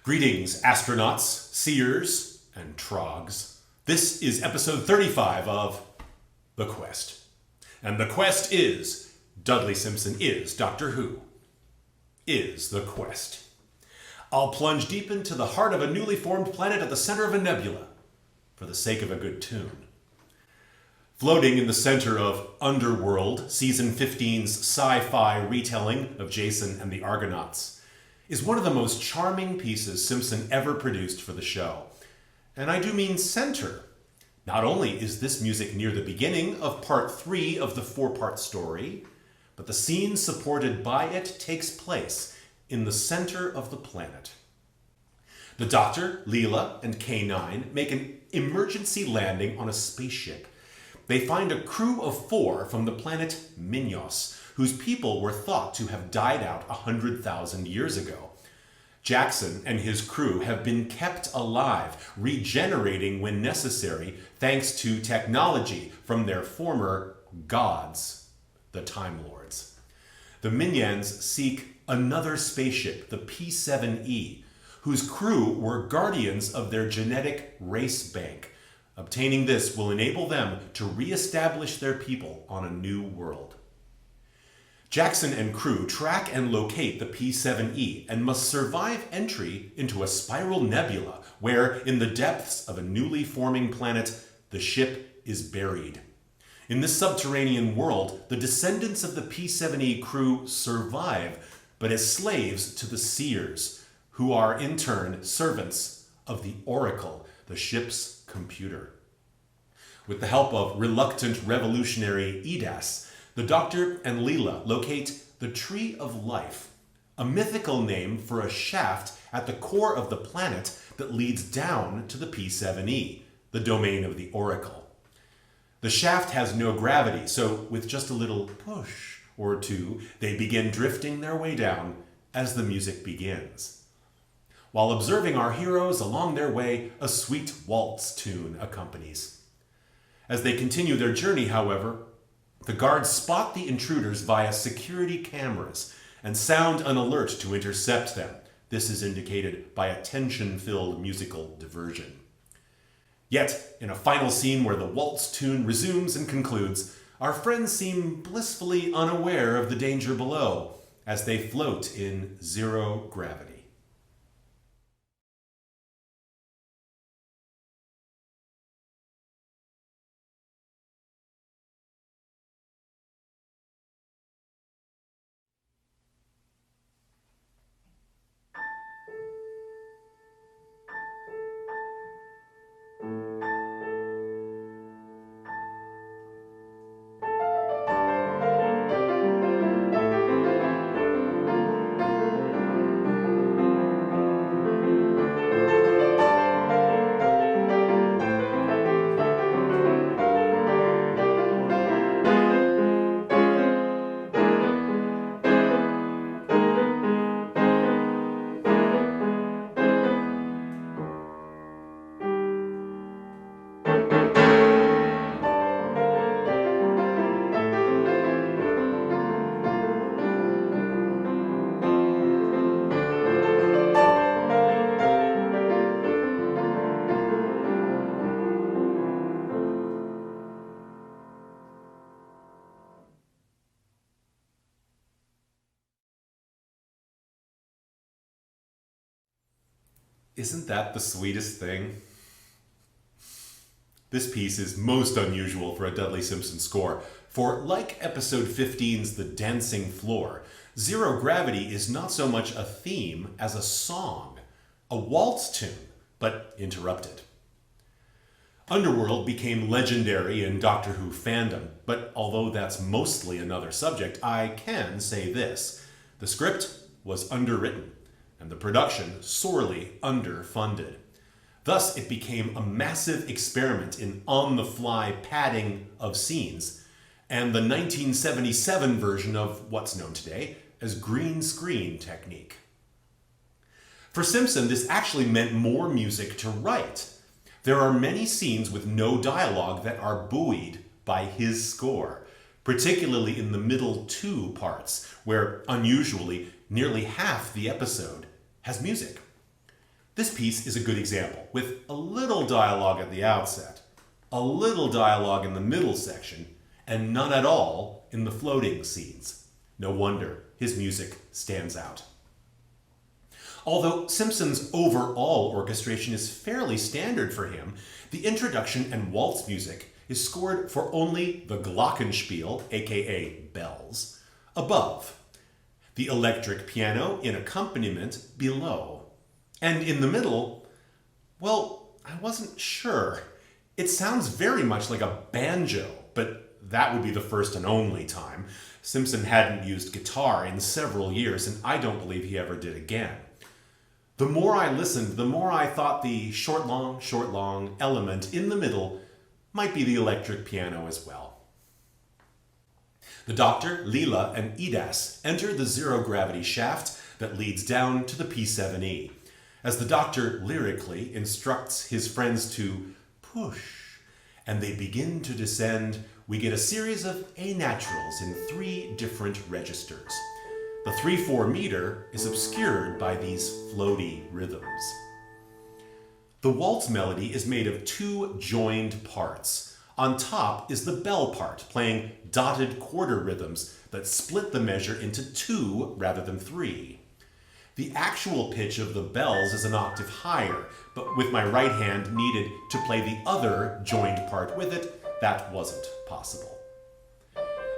Greetings, astronauts, seers, and trogs. This is episode 35 of The Quest. And the quest is Dudley Simpson is Doctor Who. Is the quest. I'll plunge deep into the heart of a newly formed planet at the center of a nebula, for the sake of a good tune. Floating in the center of Underworld, Season 15's sci-fi retelling of Jason and the Argonauts, is one of the most charming pieces Simpson ever produced for the show. And I do mean center. Not only is this music near the beginning of part 3 of the 4-part story, but the scene supported by it takes place in the center of the planet. The Doctor, Leela, and K9 make an emergency landing on a spaceship. They find a crew of 4 from the planet Minos, whose people were thought to have died out 100,000 years ago. Jackson and his crew have been kept alive, regenerating when necessary, thanks to technology from their former gods, the Time Lords. The Minions seek another spaceship, the P7E, whose crew were guardians of their genetic race bank. Obtaining this will enable them to re-establish their people on a new world. Jackson and crew track and locate the P7E and must survive entry into a spiral nebula where, in the depths of a newly forming planet, the ship is buried. In this subterranean world, the descendants of the P7E crew survive, but as slaves to the Seers, who are in turn servants of the Oracle, the ship's computer. With the help of reluctant revolutionary Edas, the Doctor and Leela locate the Tree of Life, a mythical name for a shaft at the core of the planet that leads down to the P7E, the domain of the Oracle. The shaft has no gravity, so with just a little push or two, they begin drifting their way down as the music begins. While observing our heroes along their way, a sweet waltz tune accompanies. As they continue their journey, however, the guards spot the intruders via security cameras and sound an alert to intercept them. This is indicated by a tension-filled musical diversion. Yet, in a final scene where the waltz tune resumes and concludes, our friends seem blissfully unaware of the danger below as they float in zero gravity. Isn't that the sweetest thing? This piece is most unusual for a Dudley Simpson score, for like episode 15's The Dancing Floor, zero gravity is not so much a theme as a song, a waltz tune, but interrupted. Underworld became legendary in Doctor Who fandom, but although that's mostly another subject, I can say this. The script was underwritten, and the production sorely underfunded. Thus, it became a massive experiment in on-the-fly padding of scenes, and the 1977 version of what's known today as green screen technique. For Simpson, this actually meant more music to write. There are many scenes with no dialogue that are buoyed by his score, particularly in the middle 2 parts, where unusually nearly half the episode has music. This piece is a good example, with a little dialogue at the outset, a little dialogue in the middle section, and none at all in the floating scenes. No wonder his music stands out. Although Simpson's overall orchestration is fairly standard for him, the introduction and waltz music is scored for only the glockenspiel, aka bells, above, the electric piano in accompaniment below, and in the middle, well, I wasn't sure. It sounds very much like a banjo, but that would be the first and only time. Simpson hadn't used guitar in several years, and I don't believe he ever did again. The more I listened, the more I thought the short, long element in the middle might be the electric piano as well. The Doctor, Leela, and Edas enter the zero-gravity shaft that leads down to the P7E. As the Doctor lyrically instructs his friends to push, and they begin to descend, we get a series of A naturals in 3 different registers. The 3/4 meter is obscured by these floaty rhythms. The waltz melody is made of 2 joined parts. On top is the bell part, playing dotted quarter rhythms that split the measure into 2 rather than 3. The actual pitch of the bells is an octave higher, but with my right hand needed to play the other joined part with it, that wasn't possible.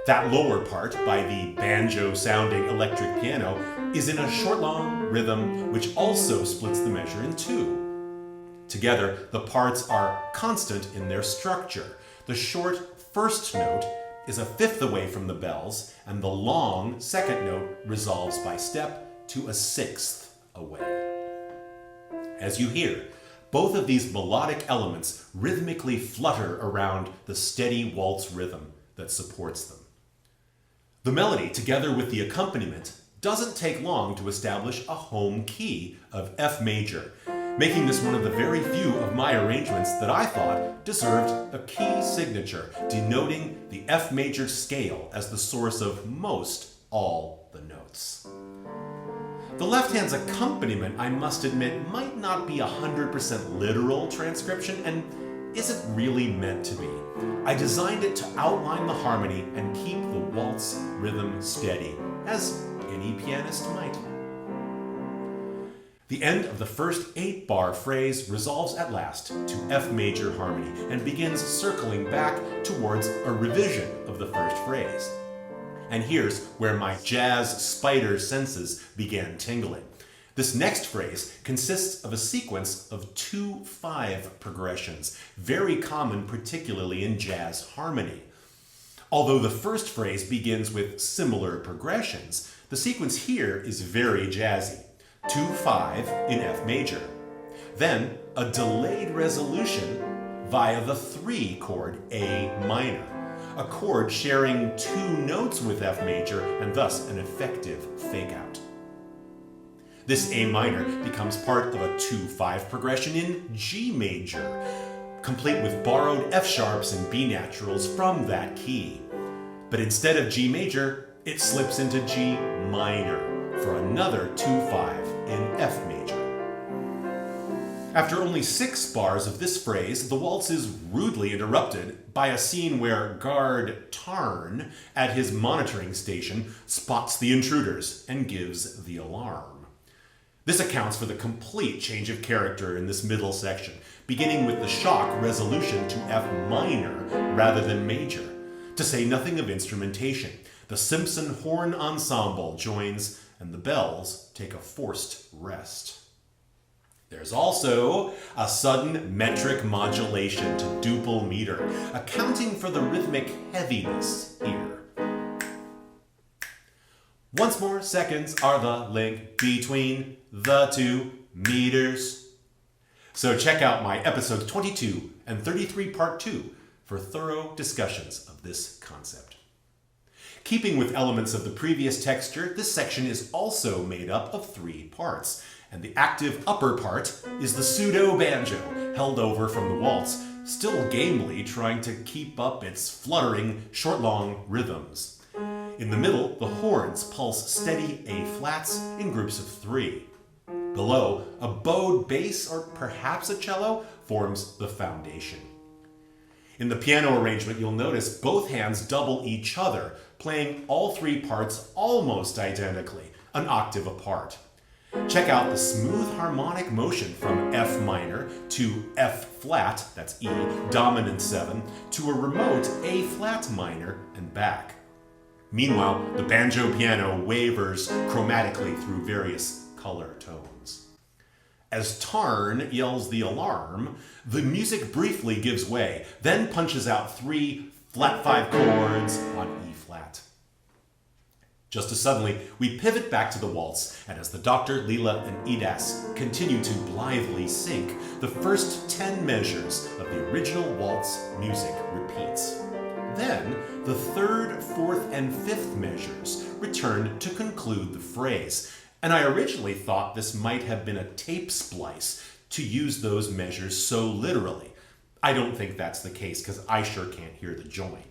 That lower part, by the banjo-sounding electric piano, is in a short, long rhythm which also splits the measure in 2. Together, the parts are constant in their structure. The short first note is a fifth away from the bells, and the long second note resolves by step to a sixth away. As you hear, both of these melodic elements rhythmically flutter around the steady waltz rhythm that supports them. The melody, together with the accompaniment, doesn't take long to establish a home key of F major, making this one of the very few of my arrangements that I thought deserved a key signature, denoting the F major scale as the source of most all the notes. The left hand's accompaniment, I must admit, might not be 100% literal transcription and isn't really meant to be. I designed it to outline the harmony and keep the waltz rhythm steady, as any pianist might. The end of the first 8-bar phrase resolves at last to F major harmony and begins circling back towards a revision of the first phrase. And here's where my jazz spider senses began tingling. This next phrase consists of a sequence of 2/5 progressions, very common particularly in jazz harmony. Although the first phrase begins with similar progressions, the sequence here is very jazzy. 2/5 in F major. Then a delayed resolution via the 3 chord A minor, a chord sharing 2 notes with F major and thus an effective fake-out. This A minor becomes part of a 2/5 progression in G major, complete with borrowed F sharps and B naturals from that key. But instead of G major, it slips into G minor for another 2/5 in F major. After only 6 bars of this phrase, the waltz is rudely interrupted by a scene where Guard Tarn, at his monitoring station, spots the intruders and gives the alarm. This accounts for the complete change of character in this middle section, beginning with the shock resolution to F minor rather than major, to say nothing of instrumentation. The Simpson horn ensemble joins, and the bells take a forced rest. There's also a sudden metric modulation to duple meter, accounting for the rhythmic heaviness here. Once more seconds are the link between the 2 meters. So check out my episodes 22 and 33 part 2 for thorough discussions of this concept. Keeping with elements of the previous texture, this section is also made up of 3 parts, and the active upper part is the pseudo-banjo held over from the waltz, still gamely trying to keep up its fluttering short-long rhythms. In the middle, the horns pulse steady A flats in groups of 3. Below, a bowed bass or perhaps a cello forms the foundation. In the piano arrangement, you'll notice both hands double each other, playing all three parts almost identically, an octave apart. Check out the smooth harmonic motion from F minor to F flat, that's E, dominant 7, to a remote A flat minor and back. Meanwhile, the banjo piano wavers chromatically through various color tones. As Tarn yells the alarm, the music briefly gives way, then punches out 3 flat 5 chords on E flat. Just as suddenly, we pivot back to the waltz, and as the Doctor, Leela, and Edas continue to blithely sync, the first 10 measures of the original waltz music repeats. Then, the 3rd, 4th, and 5th measures return to conclude the phrase, and I originally thought this might have been a tape splice to use those measures so literally. I don't think that's the case, because I sure can't hear the join.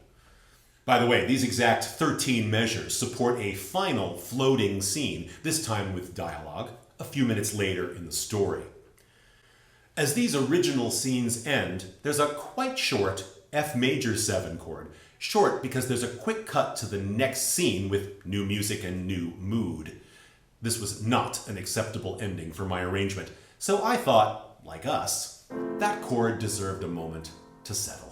By the way, these exact 13 measures support a final floating scene, this time with dialogue, a few minutes later in the story. As these original scenes end, there's a quite short F major 7 chord. Short because there's a quick cut to the next scene with new music and new mood. This was not an acceptable ending for my arrangement, so I thought, like us, that chord deserved a moment to settle.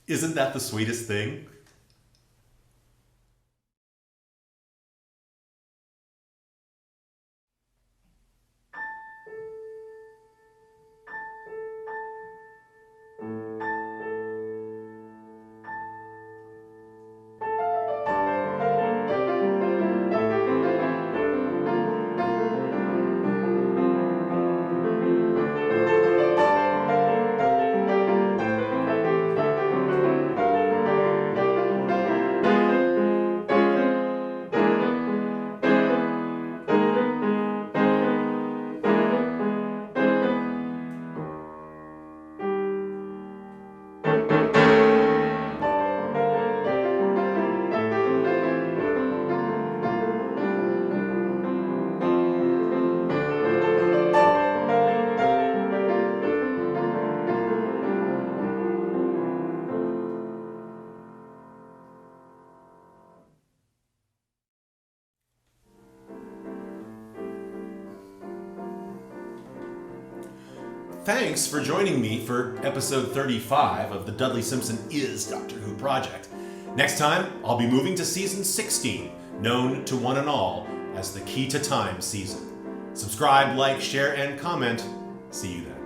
Isn't that the sweetest thing? Thanks for joining me for episode 35 of the Dudley Simpson is Doctor Who project. Next time, I'll be moving to season 16, known to one and all as the Key to Time season. Subscribe, like, share, and comment. See you then.